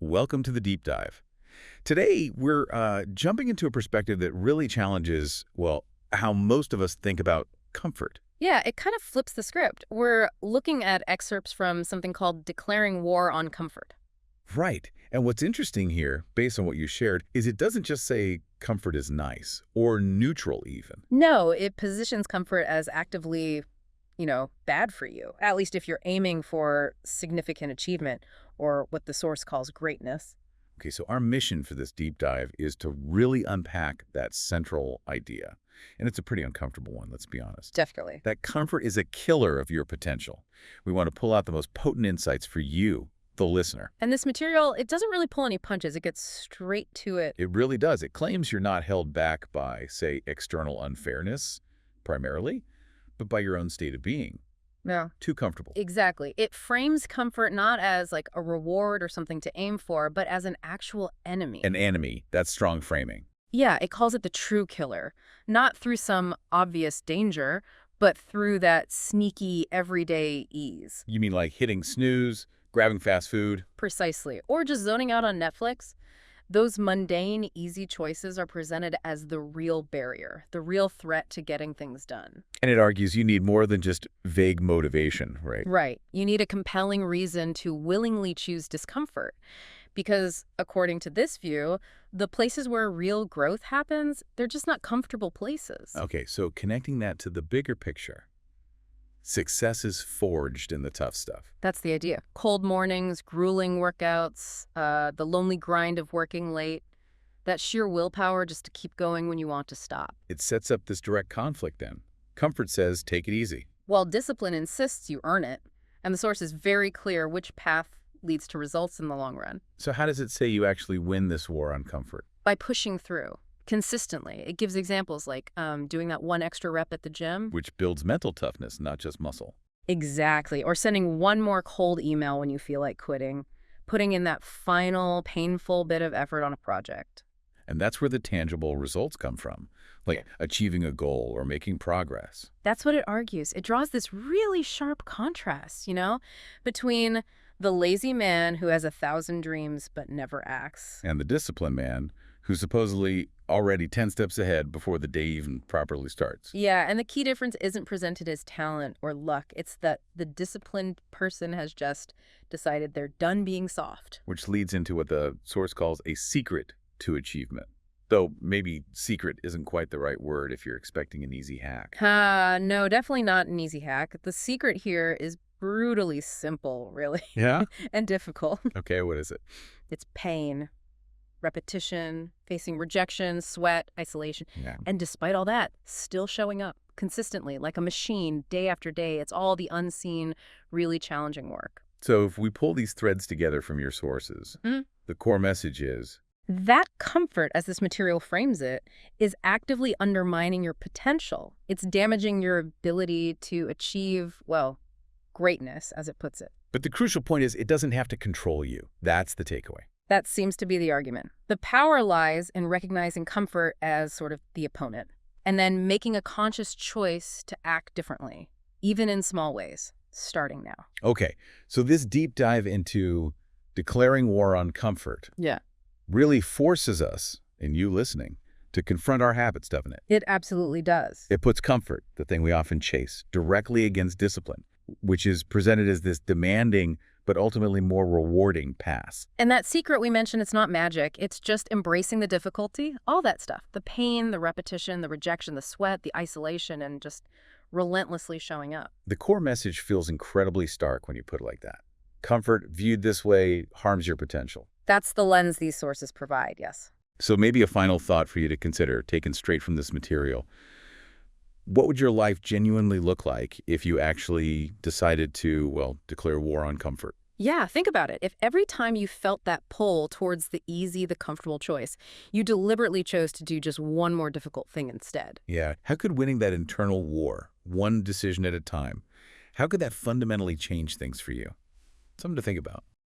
Welcome to the deep dive. Today, we're jumping into a perspective that really challenges, well, how most of us think about comfort. Yeah, it kind of flips the script. We're looking at excerpts from something called Declaring War on Comfort. Right. And what's interesting here, based on what you shared, is it doesn't just say comfort is nice or neutral even. No, it positions comfort as actively, bad for you, at least if you're aiming for significant achievement or what the source calls greatness. Okay, so our mission for this deep dive is to really unpack that central idea. And it's a pretty uncomfortable one, let's be honest. Definitely. That comfort is a killer of your potential. We want to pull out the most potent insights for you, the listener. And this material, it doesn't really pull any punches. It gets straight to it. It really does. It claims you're not held back by, say, external unfairness, primarily, but by your own state of being. Yeah. Too comfortable. Exactly. It frames comfort not as like a reward or something to aim for, but as an actual enemy. An enemy. That's strong framing. Yeah, it calls it the true killer, not through some obvious danger, but through that sneaky everyday ease. You mean like hitting snooze, grabbing fast food? Precisely. Or just zoning out on Netflix. Those mundane, easy choices are presented as the real barrier, the real threat to getting things done. And it argues you need more than just vague motivation, right? Right. You need a compelling reason to willingly choose discomfort. Because, according to this view, the places where real growth happens, they're just not comfortable places. Okay, so connecting that to the bigger picture. Success is forged in the tough stuff. That's the idea. Cold mornings, grueling workouts, the lonely grind of working late, that sheer willpower just to keep going when you want to stop. It sets up this direct conflict then. Comfort says, take it easy. While discipline insists you earn it, and the source is very clear which path leads to results in the long run. So how does it say you actually win this war on comfort? By pushing through consistently. It gives examples like doing that one extra rep at the gym. Which builds mental toughness, not just muscle. Exactly. Or sending one more cold email when you feel like quitting. Putting in that final, painful bit of effort on a project. And that's where the tangible results come from, like achieving a goal or making progress. That's what it argues. It draws this really sharp contrast, between the lazy man who has 1,000 dreams but never acts. And the disciplined man who's supposedly already 10 steps ahead before the day even properly starts. Yeah, and the key difference isn't presented as talent or luck. It's that the disciplined person has just decided they're done being soft. Which leads into what the source calls a secret to achievement. Though maybe secret isn't quite the right word if you're expecting an easy hack. No, definitely not an easy hack. The secret here is brutally simple, really. Yeah? And difficult. Okay, what is it? It's pain, repetition, facing rejection, sweat, isolation. Yeah. And despite all that, still showing up consistently, like a machine, day after day. It's all the unseen, really challenging work. So if we pull these threads together from your sources, the core message is, that comfort, as this material frames it, is actively undermining your potential. It's damaging your ability to achieve, greatness, as it puts it. but the crucial point is it doesn't have to control you. That's the takeaway. That seems to be the argument. The power lies in recognizing comfort as sort of the opponent, and then making a conscious choice to act differently, even in small ways, starting now. Okay, so this deep dive into declaring war on comfort Yeah. really forces us, and you listening, to confront our habits, doesn't it? It absolutely does. It puts comfort, the thing we often chase, directly against discipline, which is presented as this demanding but ultimately more rewarding path. And that secret we mentioned, it's not magic. It's just embracing the difficulty, all that stuff. The pain, the repetition, the rejection, the sweat, the isolation, and just relentlessly showing up. The core message feels incredibly stark when you put it like that. Comfort, viewed this way, harms your potential. That's the lens these sources provide, yes. So maybe a final thought for you to consider, taken straight from this material. What would your life genuinely look like if you actually decided to, declare war on comfort? Yeah, think about it. If every time you felt that pull towards the easy, the comfortable choice, you deliberately chose to do just one more difficult thing instead. Yeah. How could winning that internal war, one decision at a time, how could that fundamentally change things for you? Something to think about.